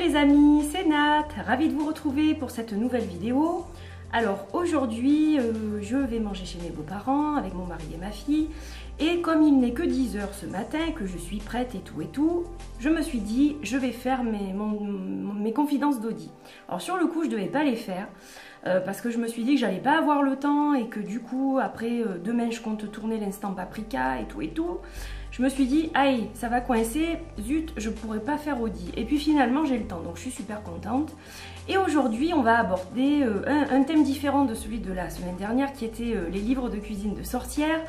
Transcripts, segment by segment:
les amis, c'est Nat, ravie de vous retrouver pour cette nouvelle vidéo. Alors aujourd'hui, je vais manger chez mes beaux-parents avec mon mari et ma fille. Et comme il n'est que 10 h ce matin, que je suis prête et tout, je me suis dit, je vais faire mes confidences d'Audi. Alors sur le coup, je ne devais pas les faire. Parce que je me suis dit que j'allais pas avoir le temps et que du coup après demain je compte tourner l'instant paprika et tout. Je me suis dit aïe, ça va coincer, zut, je pourrais pas faire Audi. Et puis finalement j'ai le temps, donc je suis super contente. Et aujourd'hui on va aborder un thème différent de celui de la semaine dernière qui était les livres de cuisine de sorcières.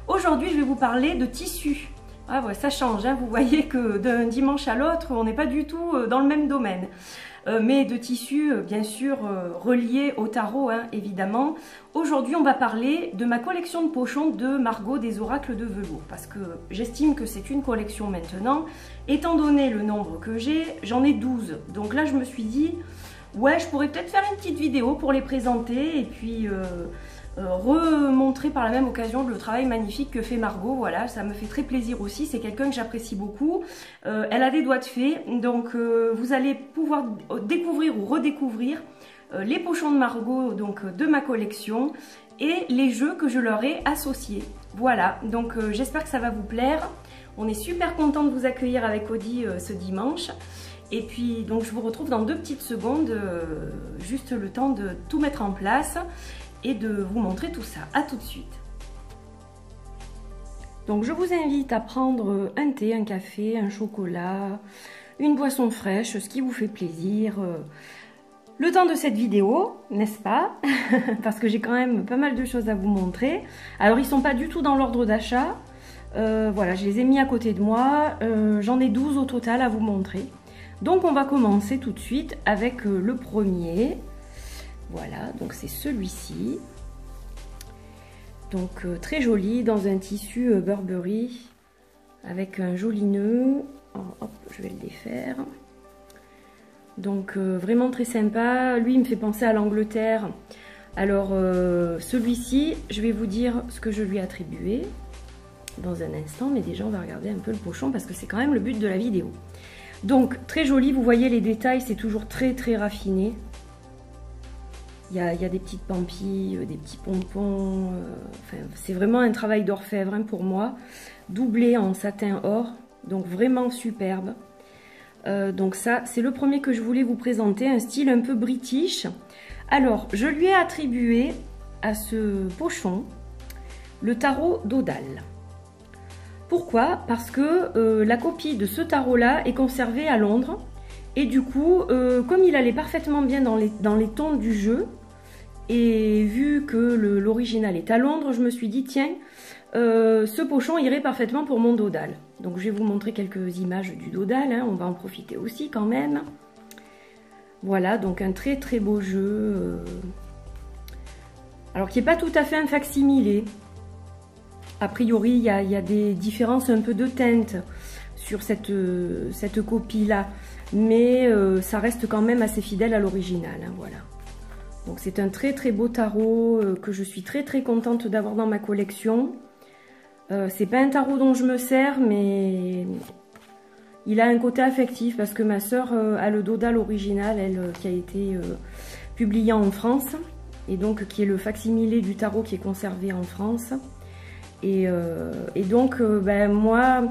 Aujourd'hui je vais vous parler de tissus. Ah ouais, ça change, hein. Vous voyez que d'un dimanche à l'autre on n'est pas du tout dans le même domaine. Mais de tissus bien sûr reliés au tarot, hein, évidemment. Aujourd'hui on va parler de ma collection de pochons de Margot des oracles de velours, parce que j'estime que c'est une collection maintenant. Étant donné le nombre que j'ai, j'en ai 12, donc là je me suis dit ouais, je pourrais peut-être faire une petite vidéo pour les présenter et puis remontrer par la même occasion le travail magnifique que fait Margot. Voilà, ça me fait très plaisir aussi, c'est quelqu'un que j'apprécie beaucoup. Elle a des doigts de fée, donc vous allez pouvoir découvrir ou redécouvrir les pochons de Margot, donc de ma collection, et les jeux que je leur ai associés. Voilà, donc j'espère que ça va vous plaire. On est super content de vous accueillir avec Audi ce dimanche. Et puis donc je vous retrouve dans 2 petites secondes, juste le temps de tout mettre en place et de vous montrer tout ça. À tout de suite. Donc je vous invite à prendre un thé, un café, un chocolat, une boisson fraîche, ce qui vous fait plaisir. Le temps de cette vidéo, n'est-ce pas? Parce que j'ai quand même pas mal de choses à vous montrer. Alors ils sont pas du tout dans l'ordre d'achat. Voilà, je les ai mis à côté de moi. J'en ai 12 au total à vous montrer. Donc on va commencer tout de suite avec le premier. Voilà, donc c'est celui-ci. Donc très joli, dans un tissu Burberry, avec un joli nœud. Oh, hop, je vais le défaire. Donc vraiment très sympa. Lui, il me fait penser à l'Angleterre. Alors celui-ci, je vais vous dire ce que je lui ai attribué dans un instant. Mais déjà, on va regarder un peu le pochon parce que c'est quand même le but de la vidéo. Donc très joli, vous voyez les détails, c'est toujours très raffiné. Il y a des petites pampilles, des petits pompons, enfin, c'est vraiment un travail d'orfèvre, hein, pour moi. Doublé en satin or, donc vraiment superbe. Donc ça, c'est le premier que je voulais vous présenter, un style un peu british. Alors, je lui ai attribué à ce pochon le tarot d'Odal. Pourquoi? Parce que la copie de ce tarot-là est conservée à Londres. Et du coup, comme il allait parfaitement bien dans les tons du jeu, et vu que l'original est à Londres, je me suis dit, tiens, ce pochon irait parfaitement pour mon dodal. Donc je vais vous montrer quelques images du dodal, hein, on va en profiter aussi quand même. Voilà, donc un très beau jeu. Alors qui n'est pas tout à fait un facsimilé. A priori, il y a des différences un peu de teinte sur cette copie-là. Mais ça reste quand même assez fidèle à l'original, hein, voilà. Donc c'est un très beau tarot que je suis très contente d'avoir dans ma collection. C'est pas un tarot dont je me sers, mais il a un côté affectif parce que ma soeur a le dodal original, elle, qui a été publié en France, et donc qui est le facsimilé du tarot qui est conservé en France. Et donc ben, moi,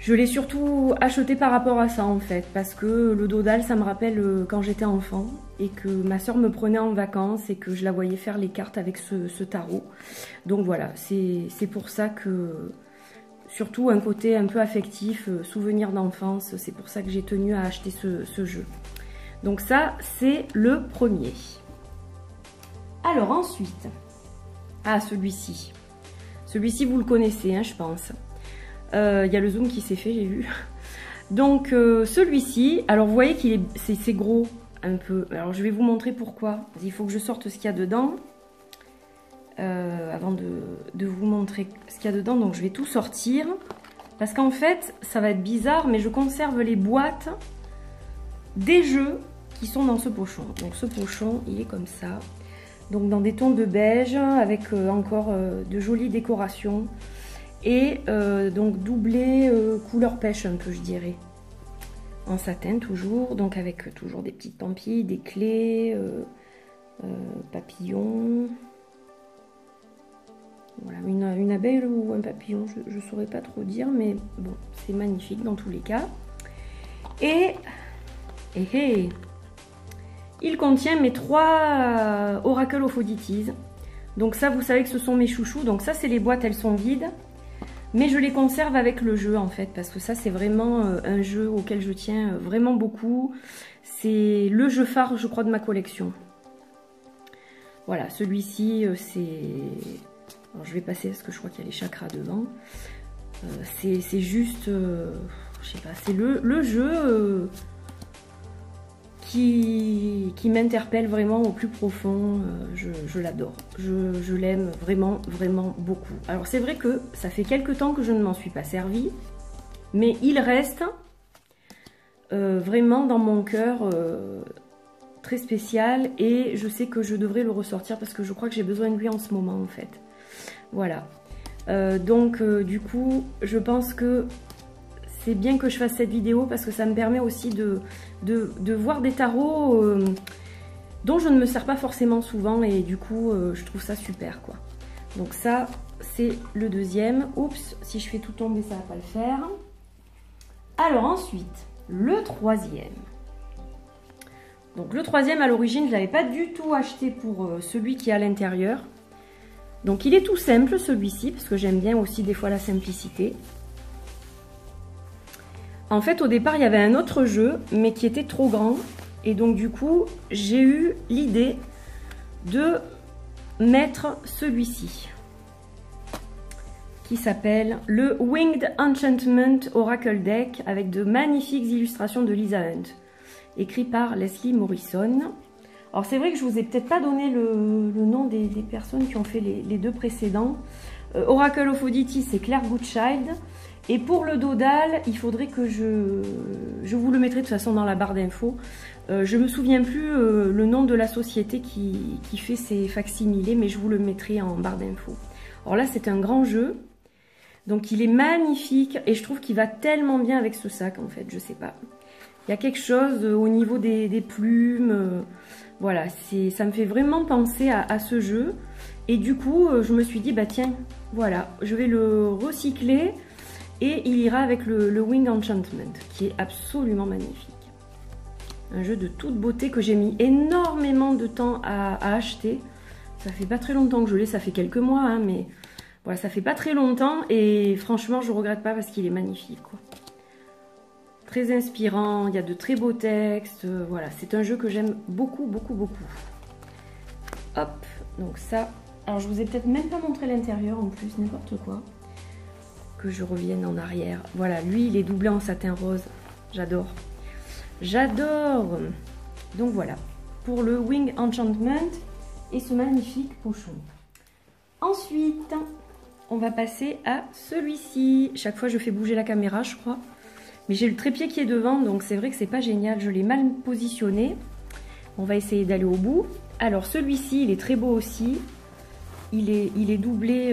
je l'ai surtout acheté par rapport à ça en fait, parce que le dodal ça me rappelle quand j'étais enfant et que ma soeur me prenait en vacances et que je la voyais faire les cartes avec ce tarot. Donc voilà, c'est pour ça que, surtout un côté un peu affectif, souvenir d'enfance, c'est pour ça que j'ai tenu à acheter ce jeu. Donc ça, c'est le premier. Alors ensuite, celui-ci. Celui-ci vous le connaissez, hein, je pense. Il y a le zoom qui s'est fait, j'ai vu. Donc celui-ci, alors vous voyez qu'il c'est gros un peu. Alors je vais vous montrer pourquoi. Il faut que je sorte ce qu'il y a dedans avant de vous montrer ce qu'il y a dedans. Donc je vais tout sortir parce qu'en fait ça va être bizarre, mais je conserve les boîtes des jeux qui sont dans ce pochon. Donc ce pochon, il est comme ça. Donc dans des tons de beige avec encore de jolies décorations. Et donc doublé couleur pêche un peu, je dirais. en satin toujours, donc avec toujours des petites pampilles, des clés, papillons. Voilà, une abeille ou un papillon, je ne saurais pas trop dire, mais bon, c'est magnifique dans tous les cas. Et il contient mes 3 Oracle of Oddities. Donc ça, vous savez que ce sont mes chouchous. Donc ça, c'est les boîtes, elles sont vides. Mais je les conserve avec le jeu, en fait. Parce que ça, c'est vraiment un jeu auquel je tiens vraiment beaucoup. C'est le jeu phare, je crois, de ma collection. Voilà, celui-ci, c'est... Alors, je vais passer parce que je crois qu'il y a les chakras devant. C'est juste... je sais pas, c'est le jeu... qui m'interpelle vraiment au plus profond. Je l'adore, je l'aime vraiment beaucoup. Alors c'est vrai que ça fait quelques temps que je ne m'en suis pas servi, mais il reste vraiment dans mon cœur très spécial, et je sais que je devrais le ressortir parce que je crois que j'ai besoin de lui en ce moment en fait. Voilà, donc du coup je pense que c'est bien que je fasse cette vidéo parce que ça me permet aussi de voir des tarots dont je ne me sers pas forcément souvent, et du coup je trouve ça super quoi. Donc ça c'est le deuxième. Oups, si je fais tout tomber ça va pas le faire. Alors ensuite le troisième. Donc le troisième, à l'origine je l'avais pas du tout acheté pour celui qui est à l'intérieur. Donc il est tout simple celui-ci parce que j'aime bien aussi des fois la simplicité. En fait, au départ, il y avait un autre jeu, mais qui était trop grand. Et donc, du coup, j'ai eu l'idée de mettre celui-ci, qui s'appelle le Winged Enchantment Oracle Deck, avec de magnifiques illustrations de Lisa Hunt, écrit par Leslie Morrison. Alors, c'est vrai que je vous ai peut-être pas donné le nom des personnes qui ont fait les 2 précédents. Oracle of Oddities, c'est Claire Goodchild. Et pour le dodal, il faudrait que je vous le mettrai de toute façon dans la barre d'infos. Je ne me souviens plus le nom de la société qui fait ces facsimilés, mais je vous le mettrai en barre d'infos. Alors là, c'est un grand jeu. Donc il est magnifique et je trouve qu'il va tellement bien avec ce sac en fait, je sais pas. Il y a quelque chose au niveau des plumes. Voilà, ça me fait vraiment penser à ce jeu. Et du coup, je me suis dit, bah tiens, voilà, je vais le recycler. Et il ira avec le Winged Enchantment, qui est absolument magnifique. Un jeu de toute beauté que j'ai mis énormément de temps à acheter. Ça fait pas très longtemps que je l'ai, ça fait quelques mois, hein, mais voilà, ça fait pas très longtemps. Et franchement, je regrette pas parce qu'il est magnifique, quoi. Très inspirant, il y a de très beaux textes. Voilà, c'est un jeu que j'aime beaucoup. Hop, donc ça. Alors, je vous ai peut-être même pas montré l'intérieur en plus, n'importe quoi. Que je revienne en arrière. Voilà, lui il est doublé en satin rose. J'adore. J'adore. Donc voilà, pour le Winged Enchantment et ce magnifique pochon. Ensuite, on va passer à celui-ci. Chaque fois je fais bouger la caméra, je crois. Mais j'ai le trépied qui est devant, donc c'est vrai que c'est pas génial. Je l'ai mal positionné. On va essayer d'aller au bout. Alors celui-ci, il est très beau aussi. Il est doublé...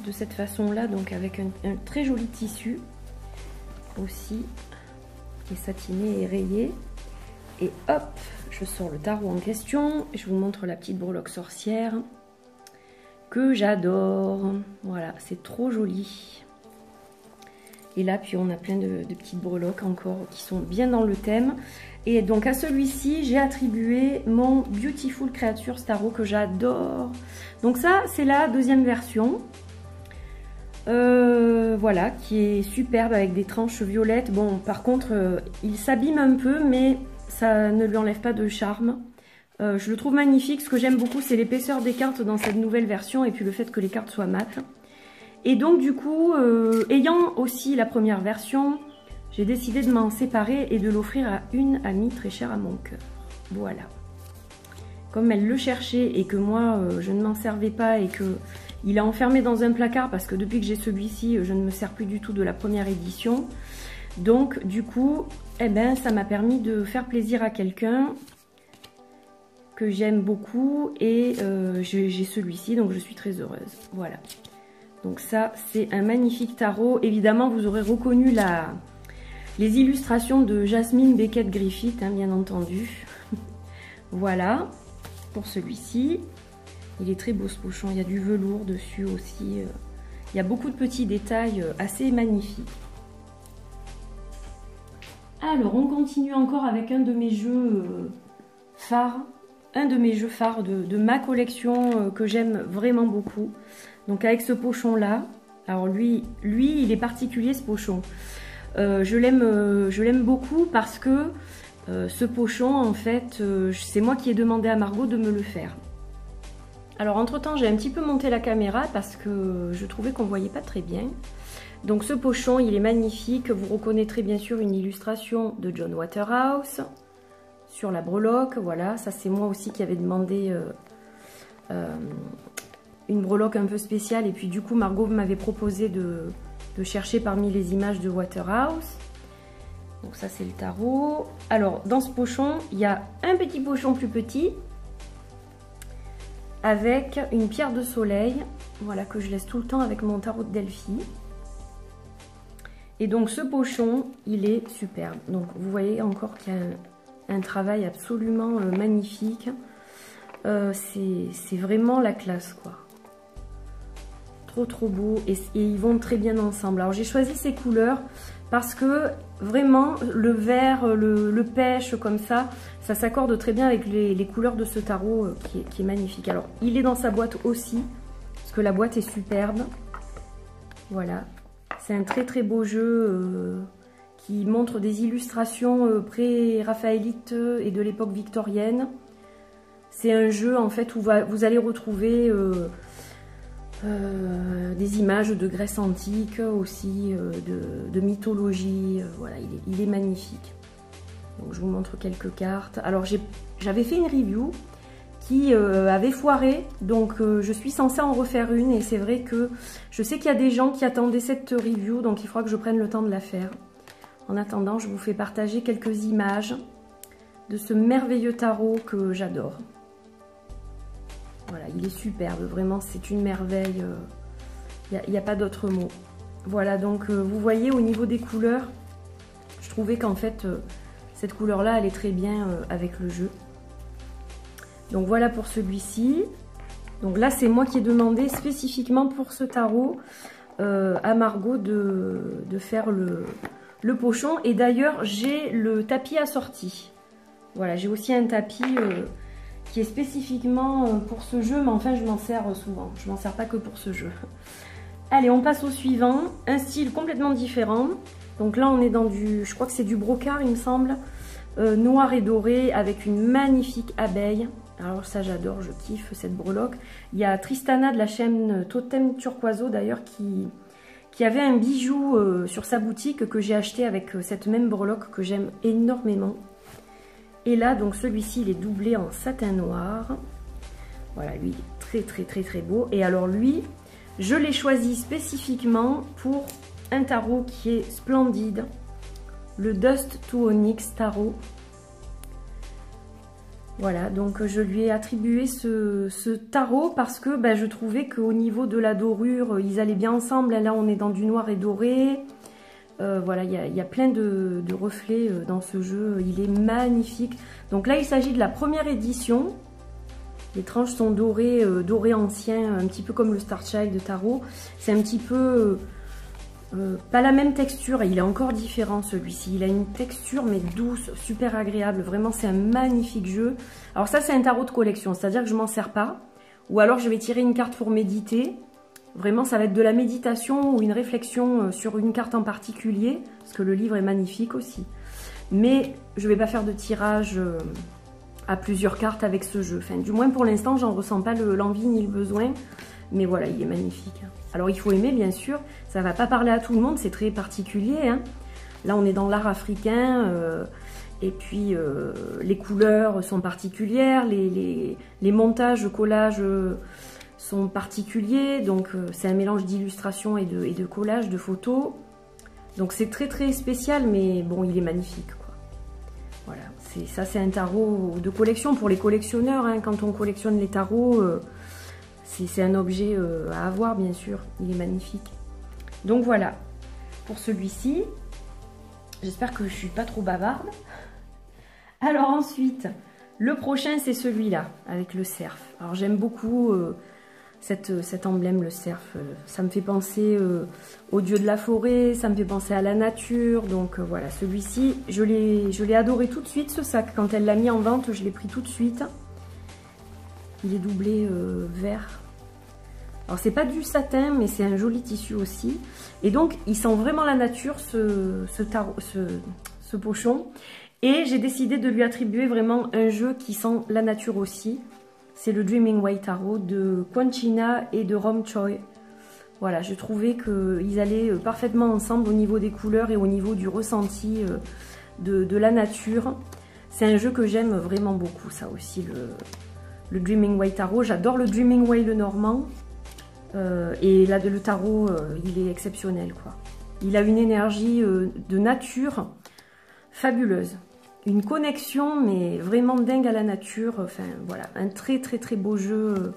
de cette façon là, donc avec un très joli tissu aussi, qui est satiné et rayé. Et hop, je sors le tarot en question, je vous montre la petite breloque sorcière que j'adore. Voilà, c'est trop joli. Et là, puis on a plein de petites breloques encore qui sont bien dans le thème. Et donc à celui-ci, j'ai attribué mon Beautiful Creatures Tarot que j'adore. Donc ça, c'est la deuxième version. Voilà, qui est superbe avec des tranches violettes. Bon, par contre, il s'abîme un peu, mais ça ne lui enlève pas de charme. Je le trouve magnifique. Ce que j'aime beaucoup, c'est l'épaisseur des cartes dans cette nouvelle version et puis le fait que les cartes soient mates. Et donc, du coup, ayant aussi la première version, j'ai décidé de m'en séparer et de l'offrir à une amie très chère à mon cœur. Voilà. Comme elle le cherchait et que moi, je ne m'en servais pas et que... il est enfermé dans un placard parce que depuis que j'ai celui-ci, je ne me sers plus du tout de la première édition. Donc, du coup, eh ben, ça m'a permis de faire plaisir à quelqu'un que j'aime beaucoup. Et j'ai celui-ci, donc je suis très heureuse. Voilà. Donc ça, c'est un magnifique tarot. Évidemment, vous aurez reconnu Les illustrations de Jasmine Beckett-Griffith, hein, bien entendu. Voilà, pour celui-ci. Il est très beau ce pochon, il y a du velours dessus aussi. Il y a beaucoup de petits détails assez magnifiques. Alors, on continue encore avec un de mes jeux phares. Un de mes jeux phares de ma collection que j'aime vraiment beaucoup. Donc avec ce pochon-là. Alors lui, il est particulier ce pochon. Je l'aime beaucoup parce que ce pochon, en fait, c'est moi qui ai demandé à Margot de me le faire. Alors entre-temps, j'ai un petit peu monté la caméra parce que je trouvais qu'on ne voyait pas très bien. Donc ce pochon, il est magnifique. Vous reconnaîtrez bien sûr une illustration de John Waterhouse sur la breloque. Voilà, ça c'est moi aussi qui avais demandé une breloque un peu spéciale. Et puis du coup, Margot m'avait proposé de chercher parmi les images de Waterhouse. Donc ça c'est le tarot. Alors dans ce pochon, il y a un petit pochon plus petit avec une pierre de soleil, voilà, que je laisse tout le temps avec mon tarot de Delphi. Et donc ce pochon, il est superbe. Donc vous voyez encore qu'il y a un travail absolument magnifique. C'est vraiment la classe, quoi. Trop beau, et ils vont très bien ensemble. Alors j'ai choisi ces couleurs parce que vraiment le vert, le pêche comme ça s'accorde très bien avec les couleurs de ce tarot qui est magnifique. Alors il est dans sa boîte aussi, parce que la boîte est superbe. Voilà, c'est un très beau jeu qui montre des illustrations pré-raphaélites et de l'époque victorienne. C'est un jeu en fait où vous allez retrouver des images de Grèce antique aussi, de mythologie. Voilà, il est magnifique. Donc je vous montre quelques cartes. Alors j'avais fait une review qui avait foiré, donc je suis censée en refaire une, et c'est vrai que je sais qu'il y a des gens qui attendaient cette review, donc il faudra que je prenne le temps de la faire. En attendant, je vous fais partager quelques images de ce merveilleux tarot que j'adore. Voilà, il est superbe, vraiment, c'est une merveille, il n'y a pas d'autre mot. Voilà, donc vous voyez au niveau des couleurs, je trouvais qu'en fait, cette couleur-là, elle est très bien avec le jeu. Donc voilà pour celui-ci. Donc là, c'est moi qui ai demandé spécifiquement pour ce tarot à Margot de faire le pochon. Et d'ailleurs, j'ai le tapis assorti. Voilà, j'ai aussi un tapis qui est spécifiquement pour ce jeu, mais enfin je m'en sers souvent, je m'en sers pas que pour ce jeu. Allez, on passe au suivant, un style complètement différent. Donc là on est dans du, je crois que c'est du brocart il me semble, noir et doré avec une magnifique abeille. Alors ça j'adore, je kiffe cette breloque. Il y a Tristana de la chaîne Totem Turquoiseau d'ailleurs qui avait un bijou sur sa boutique que j'ai acheté avec cette même breloque que j'aime énormément. Et là, donc celui-ci, il est doublé en satin noir. Voilà, lui, il est très beau. Et alors lui, je l'ai choisi spécifiquement pour un tarot qui est splendide. Le Dust to Onyx Tarot. Voilà, donc je lui ai attribué ce tarot parce que je trouvais qu'au niveau de la dorure, ils allaient bien ensemble. Là, on est dans du noir et doré. Voilà, il y a plein de reflets dans ce jeu, il est magnifique. Donc là, il s'agit de la première édition. Les tranches sont dorées, doré ancien, un petit peu comme le Star Child de tarot. C'est un petit peu, pas la même texture, et il est encore différent celui-ci. Il a une texture mais douce, super agréable, vraiment c'est un magnifique jeu. Alors ça, c'est un tarot de collection, c'est-à-dire que je m'en sers pas. Ou alors je vais tirer une carte pour méditer. Vraiment, ça va être de la méditation ou une réflexion sur une carte en particulier, parce que le livre est magnifique aussi. Mais je ne vais pas faire de tirage à plusieurs cartes avec ce jeu. Enfin, du moins pour l'instant, j'en ressens pas l'envie ni le besoin. Mais voilà, il est magnifique. Alors, il faut aimer, bien sûr. Ça ne va pas parler à tout le monde, c'est très particulier. Hein. Là, on est dans l'art africain. Et puis, les couleurs sont particulières. Les montages, collages... sont particuliers, donc c'est un mélange d'illustration et de collage, de photos. Donc c'est très spécial, mais bon, il est magnifique, quoi. Voilà, ça c'est un tarot de collection pour les collectionneurs, hein. Quand on collectionne les tarots, c'est un objet à avoir, bien sûr, il est magnifique. Donc voilà, pour celui-ci. J'espère que je suis pas trop bavarde. Alors ensuite, le prochain c'est celui-là, avec le cerf. Alors j'aime beaucoup cet emblème, le cerf. Ça me fait penser au dieu de la forêt, ça me fait penser à la nature. Donc voilà, celui-ci, je l'ai adoré tout de suite, ce sac. Quand elle l'a mis en vente, je l'ai pris tout de suite. Il est doublé vert. Alors c'est pas du satin, mais c'est un joli tissu aussi. Et donc il sent vraiment la nature, ce pochon. Et j'ai décidé de lui attribuer vraiment un jeu qui sent la nature aussi. C'est le Dreaming Way Tarot de Quanchina et de Rom Choi. Voilà, je trouvais qu'ils allaient parfaitement ensemble au niveau des couleurs et au niveau du ressenti de la nature. C'est un jeu que j'aime vraiment beaucoup, ça aussi, le Dreaming Way Tarot. J'adore le Dreaming Way le normand. Et là, le tarot, il est exceptionnel, quoi. Il a une énergie de nature fabuleuse. Une connexion, mais vraiment dingue à la nature. Enfin, voilà, un très beau jeu.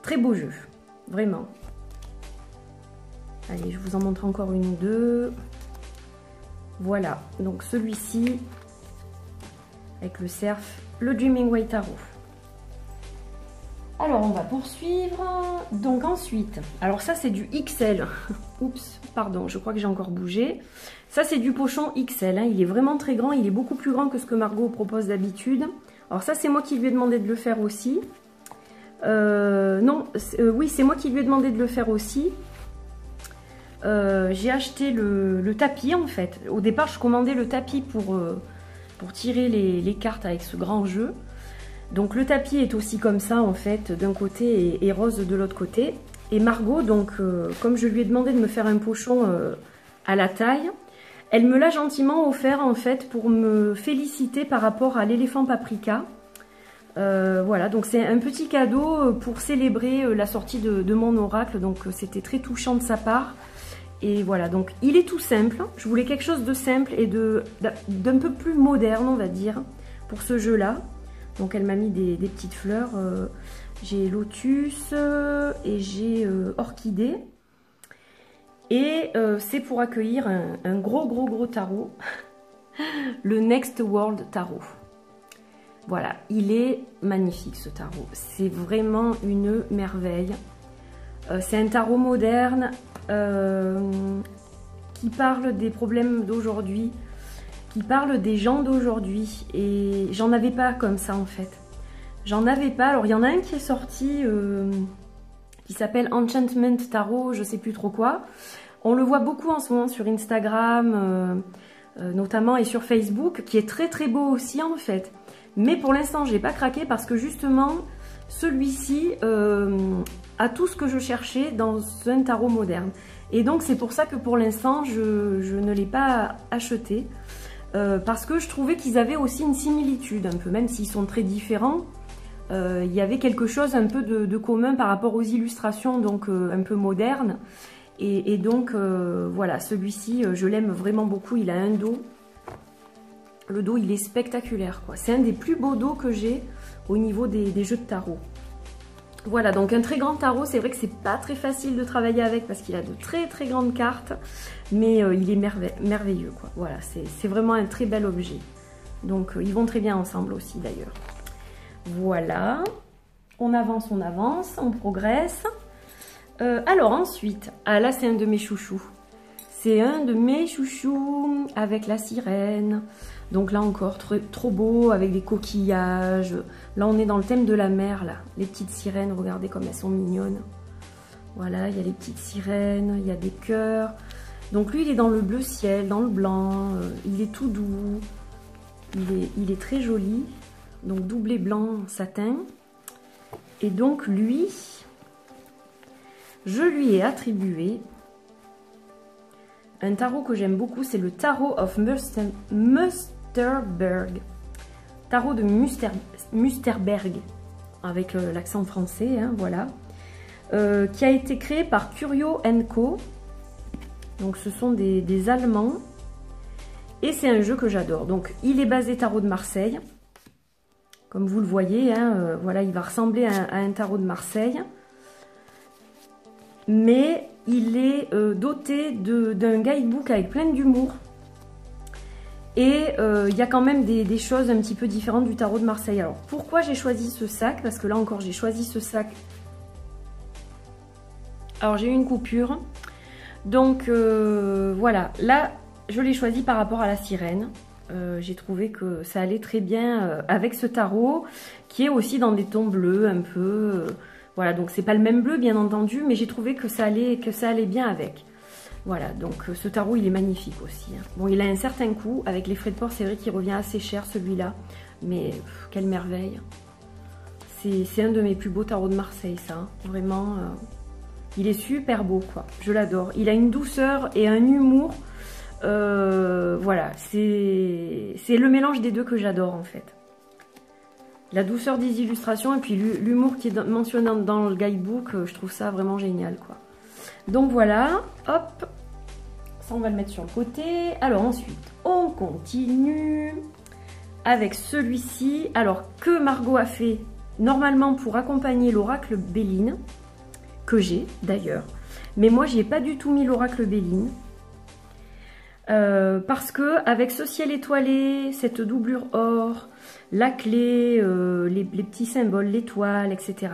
Très beau jeu, vraiment. Allez, je vous en montre encore une ou deux. Voilà, donc celui-ci, avec le cerf, le Dreaming Way Tarot. Alors, on va poursuivre. Donc ensuite, alors ça c'est du XL. Oups, pardon, je crois que j'ai encore bougé. Ça c'est du pochon XL, hein. Il est vraiment très grand, il est beaucoup plus grand que ce que Margot propose d'habitude. Alors ça c'est moi qui lui ai demandé de le faire aussi. Oui, c'est moi qui lui ai demandé de le faire aussi. J'ai acheté le tapis en fait. Au départ je commandais le tapis pour tirer les cartes avec ce grand jeu. Donc le tapis est aussi comme ça en fait, d'un côté et rose de l'autre côté. Et Margot, donc comme je lui ai demandé de me faire un pochon à la taille, elle me l'a gentiment offert en fait pour me féliciter par rapport à l'éléphant paprika. Voilà, donc c'est un petit cadeau pour célébrer la sortie de mon oracle, donc c'était très touchant de sa part. Et voilà, donc il est tout simple, je voulais quelque chose de simple et d'un peu plus moderne on va dire, pour ce jeu-là. Donc elle m'a mis des petites fleurs, j'ai lotus et j'ai orchidée. Et c'est pour accueillir un gros tarot, le Next World Tarot. Voilà, il est magnifique ce tarot, c'est vraiment une merveille. C'est un tarot moderne qui parle des problèmes d'aujourd'hui, qui parle des gens d'aujourd'hui, et j'en avais pas comme ça en fait. J'en avais pas. Alors il y en a un qui est sorti qui s'appelle Enchantment Tarot, je sais plus trop quoi. On le voit beaucoup en ce moment sur Instagram notamment et sur Facebook, qui est très beau aussi en fait. Mais pour l'instant j'ai pas craqué parce que justement celui-ci a tout ce que je cherchais dans un tarot moderne. Et donc c'est pour ça que pour l'instant je ne l'ai pas acheté. Parce que je trouvais qu'ils avaient aussi une similitude un peu, même s'ils sont très différents. Il y avait quelque chose un peu de commun par rapport aux illustrations, donc un peu modernes. Et donc voilà, celui-ci, je l'aime vraiment beaucoup. Il a un dos. Le dos, il est spectaculaire, quoi. C'est un des plus beaux dos que j'ai au niveau des jeux de tarot. Voilà, donc un très grand tarot, c'est vrai que c'est pas très facile de travailler avec parce qu'il a de très grandes cartes, mais il est merveilleux, quoi. Voilà, c'est vraiment un très bel objet. Donc ils vont très bien ensemble aussi d'ailleurs. Voilà, on avance, on progresse. Alors ensuite, ah là c'est un de mes chouchous. C'est un de mes chouchous avec la sirène. Donc là encore, trop beau, avec des coquillages. Là, on est dans le thème de la mer, là. Les petites sirènes, regardez comme elles sont mignonnes. Voilà, il y a les petites sirènes, il y a des cœurs. Donc lui, il est dans le bleu ciel, dans le blanc. Il est tout doux. Il est très joli. Donc doublé blanc satin. Et donc lui, je lui ai attribué un tarot que j'aime beaucoup. C'est le Tarot of Musterberg. Tarot de Musterberg, avec l'accent français, hein, voilà. Qui a été créé par Curio & Co. Donc ce sont des Allemands. Et c'est un jeu que j'adore. Donc il est basé tarot de Marseille. Comme vous le voyez, hein, voilà, il va ressembler à un tarot de Marseille. Mais il est doté d'un guidebook avec plein d'humour. Et il y a quand même des choses un petit peu différentes du tarot de Marseille. Alors pourquoi j'ai choisi ce sac? Parce que là encore j'ai choisi ce sac. Alors j'ai eu une coupure. Donc voilà, là je l'ai choisi par rapport à la sirène. J'ai trouvé que ça allait très bien avec ce tarot qui est aussi dans des tons bleus un peu. Voilà, donc c'est pas le même bleu bien entendu, mais j'ai trouvé que ça allait bien avec. Voilà, donc ce tarot il est magnifique aussi. Hein. Bon, il a un certain coût, avec les frais de port, c'est vrai qu'il revient assez cher celui-là. Mais quelle merveille. C'est un de mes plus beaux tarots de Marseille, ça. Hein. Vraiment, il est super beau, quoi. Je l'adore. Il a une douceur et un humour. Voilà, c'est le mélange des deux que j'adore en fait. La douceur des illustrations et puis l'humour qui est mentionné dans le guidebook, je trouve ça vraiment génial, quoi. Donc voilà, hop, ça on va le mettre sur le côté. Alors ensuite, on continue avec celui-ci. Alors que Margot a fait normalement pour accompagner l'oracle Béline, que j'ai d'ailleurs. Mais moi, j'y ai pas du tout mis l'oracle Béline. Parce que avec ce ciel étoilé, cette doublure or, la clé, les petits symboles, l'étoile, etc.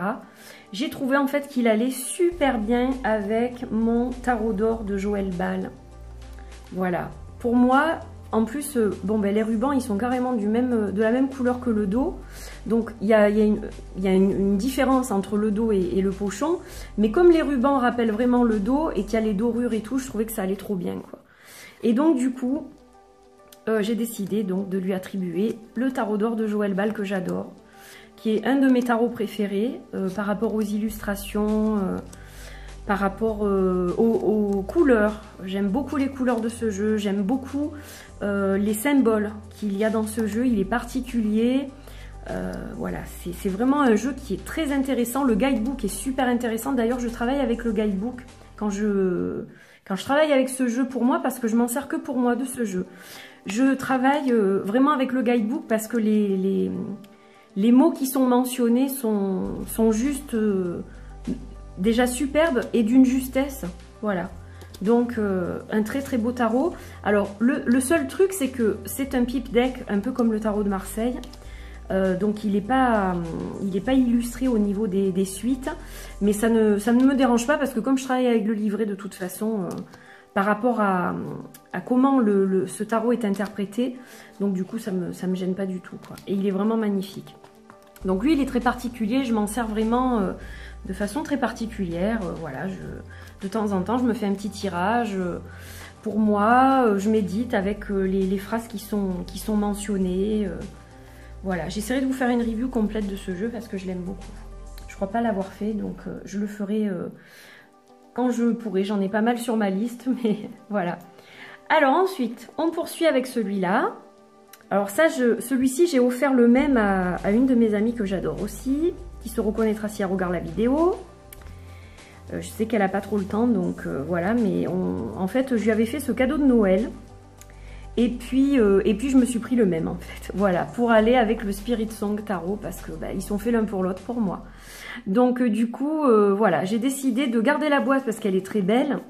J'ai trouvé en fait qu'il allait super bien avec mon tarot d'or de Joël Bal. Voilà. Pour moi, en plus, bon, ben, les rubans, ils sont carrément de la même couleur que le dos. Donc, il y a une différence entre le dos et le pochon. Mais comme les rubans rappellent vraiment le dos et qu'il y a les dorures et tout, je trouvais que ça allait trop bien, quoi. Et donc, du coup, j'ai décidé donc de lui attribuer le tarot d'or de Joël Bal que j'adore, qui est un de mes tarots préférés par rapport aux illustrations, par rapport aux couleurs. J'aime beaucoup les couleurs de ce jeu, j'aime beaucoup les symboles qu'il y a dans ce jeu, il est particulier. Voilà, c'est vraiment un jeu qui est très intéressant. Le guidebook est super intéressant. D'ailleurs, je travaille avec le guidebook quand je travaille avec ce jeu pour moi, parce que je m'en sers que pour moi de ce jeu. Je travaille vraiment avec le guidebook parce que les mots qui sont mentionnés sont juste déjà superbes et d'une justesse. Voilà. Donc un très très beau tarot. Alors le seul truc, c'est que c'est un pipe deck un peu comme le tarot de Marseille. Donc il n'est pas illustré au niveau des suites, mais ça ne me dérange pas parce que comme je travaille avec le livret de toute façon, par rapport à comment ce tarot est interprété, donc du coup ça me gêne pas du tout, quoi. Et il est vraiment magnifique. Donc lui il est très particulier, je m'en sers vraiment de façon très particulière. Voilà, de temps en temps je me fais un petit tirage. Pour moi, je médite avec les phrases qui sont mentionnées. Voilà, j'essaierai de vous faire une review complète de ce jeu parce que je l'aime beaucoup. Je crois pas l'avoir fait, donc je le ferai quand je pourrai. J'en ai pas mal sur ma liste, mais voilà. Alors ensuite, on poursuit avec celui-là. Alors ça, celui-ci, j'ai offert le même à une de mes amies que j'adore aussi, qui se reconnaîtra si elle regarde la vidéo. Je sais qu'elle n'a pas trop le temps, donc voilà, mais en fait, je lui avais fait ce cadeau de Noël. Et puis je me suis pris le même en fait, voilà, pour aller avec le Spirit Song Tarot parce que ils sont faits l'un pour l'autre pour moi. Donc du coup, voilà, j'ai décidé de garder la boîte parce qu'elle est très belle,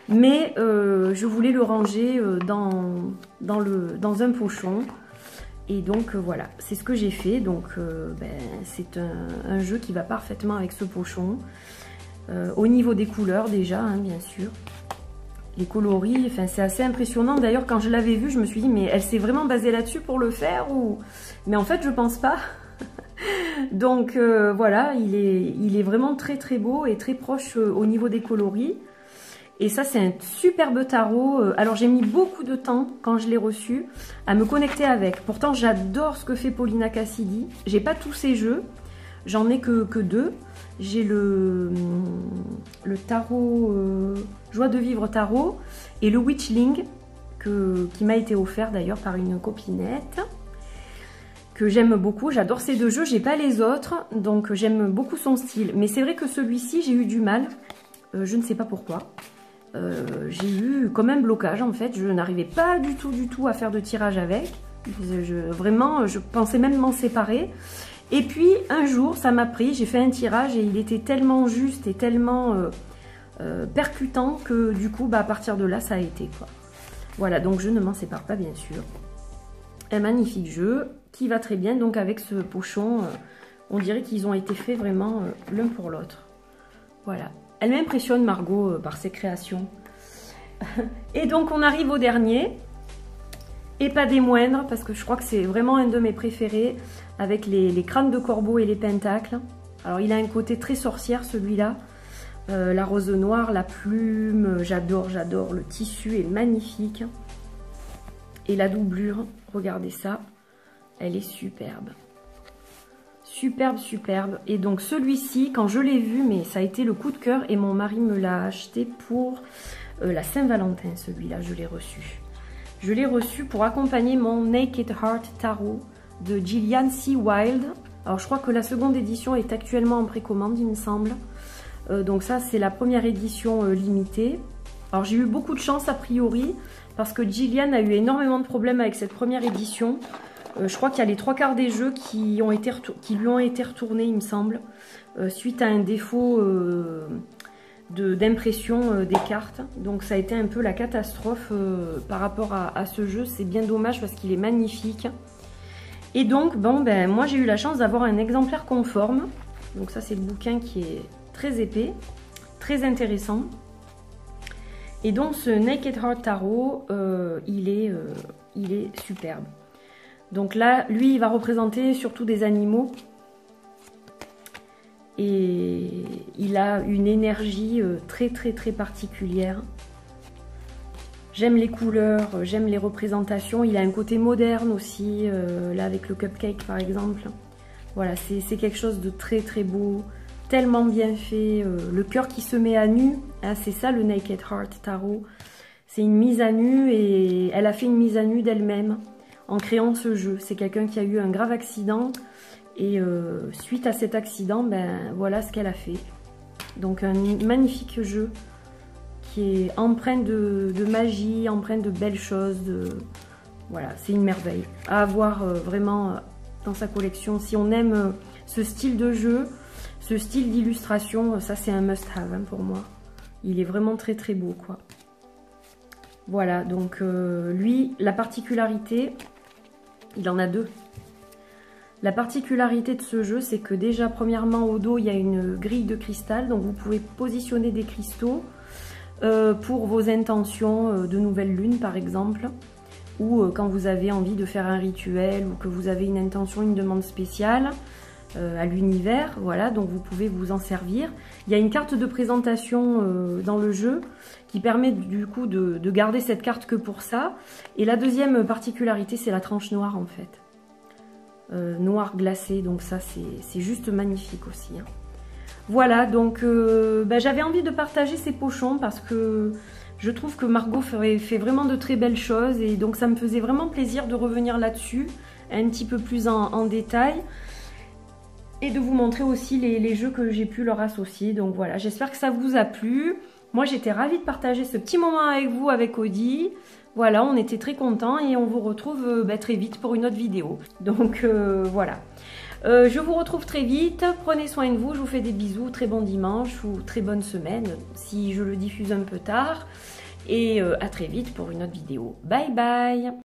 mais je voulais le ranger dans un pochon. Et donc voilà, c'est ce que j'ai fait. Donc c'est un jeu qui va parfaitement avec ce pochon. Au niveau des couleurs déjà, hein, bien sûr. Les coloris, enfin c'est assez impressionnant. D'ailleurs, quand je l'avais vu, je me suis dit, mais elle s'est vraiment basée là-dessus pour le faire ou... Mais en fait, je pense pas. Donc voilà, il est vraiment très très beau et très proche au niveau des coloris. Et ça, c'est un superbe tarot. Alors, j'ai mis beaucoup de temps, quand je l'ai reçu, à me connecter avec. Pourtant, j'adore ce que fait Paulina Cassidy. J'ai pas tous ses jeux. J'en ai que deux. J'ai le tarot Joie de vivre tarot et le Witchling qui m'a été offert d'ailleurs par une copinette que j'aime beaucoup. J'adore ces deux jeux, j'ai pas les autres, donc j'aime beaucoup son style. Mais c'est vrai que celui-ci, j'ai eu du mal, je ne sais pas pourquoi. J'ai eu comme un blocage en fait, je n'arrivais pas du tout à faire de tirage avec. Vraiment, je pensais même m'en séparer. Et puis un jour, ça m'a pris, j'ai fait un tirage et il était tellement juste et tellement percutant que du coup, à partir de là, ça a été quoi. Voilà, donc je ne m'en sépare pas bien sûr. Un magnifique jeu qui va très bien donc avec ce pochon. On dirait qu'ils ont été faits vraiment l'un pour l'autre. Voilà. Elle m'impressionne Margot par ses créations. Et donc on arrive au dernier. Et pas des moindres, parce que je crois que c'est vraiment un de mes préférés, avec les crânes de corbeau et les pentacles. Alors il a un côté très sorcière celui-là. La rose noire, la plume, j'adore, j'adore. Le tissu est magnifique. Et la doublure, regardez ça, elle est superbe. Superbe, superbe. Et donc celui-ci, quand je l'ai vu, mais ça a été le coup de cœur et mon mari me l'a acheté pour la Saint-Valentin, celui-là, je l'ai reçu. Je l'ai reçu pour accompagner mon Naked Heart Tarot de Gillian C. Wilde. Alors je crois que la seconde édition est actuellement en précommande, il me semble. Donc ça c'est la première édition limitée. Alors j'ai eu beaucoup de chance a priori parce que Gillian a eu énormément de problèmes avec cette première édition. Je crois qu'il y a les 3/4 des jeux qui lui ont été retournés, il me semble, suite à un défaut d'impression des cartes. Donc ça a été un peu la catastrophe par rapport à ce jeu. C'est bien dommage parce qu'il est magnifique. Et donc, bon, ben, moi j'ai eu la chance d'avoir un exemplaire conforme. Donc ça c'est le bouquin qui est très épais, très intéressant. Et donc ce Naked Heart Tarot, il est superbe. Donc là, lui, il va représenter surtout des animaux. Et il a une énergie très particulière. J'aime les couleurs, j'aime les représentations. Il a un côté moderne aussi, là avec le cupcake par exemple. Voilà, c'est quelque chose de très beau, tellement bien fait. Le cœur qui se met à nu, hein, c'est ça le Naked Heart Tarot. C'est une mise à nu et elle a fait une mise à nu d'elle-même en créant ce jeu. C'est quelqu'un qui a eu un grave accident. Et suite à cet accident, ben voilà ce qu'elle a fait. Donc un magnifique jeu qui est empreint de magie, empreint de belles choses. Voilà, c'est une merveille à avoir vraiment dans sa collection. Si on aime ce style de jeu, ce style d'illustration, ça c'est un must-have hein, pour moi. Il est vraiment très beau quoi. Voilà, donc lui, la particularité, il en a deux. La particularité de ce jeu, c'est que déjà, premièrement, au dos, il y a une grille de cristal. Donc, vous pouvez positionner des cristaux pour vos intentions de nouvelle lune, par exemple. Ou quand vous avez envie de faire un rituel ou que vous avez une intention, une demande spéciale à l'univers. Voilà, donc vous pouvez vous en servir. Il y a une carte de présentation dans le jeu qui permet du coup de garder cette carte que pour ça. Et la deuxième particularité, c'est la tranche noire, en fait. Noir glacé, donc ça c'est juste magnifique aussi hein. Voilà, donc j'avais envie de partager ces pochons parce que je trouve que Margot fait vraiment de très belles choses et donc ça me faisait vraiment plaisir de revenir là-dessus un petit peu plus en détail et de vous montrer aussi les jeux que j'ai pu leur associer. Donc voilà, j'espère que ça vous a plu. Moi j'étais ravie de partager ce petit moment avec vous, avec Audi. Voilà, on était très contents et on vous retrouve très vite pour une autre vidéo. Donc voilà. Je vous retrouve très vite. Prenez soin de vous. Je vous fais des bisous. Très bon dimanche ou très bonne semaine si je le diffuse un peu tard. Et à très vite pour une autre vidéo. Bye bye!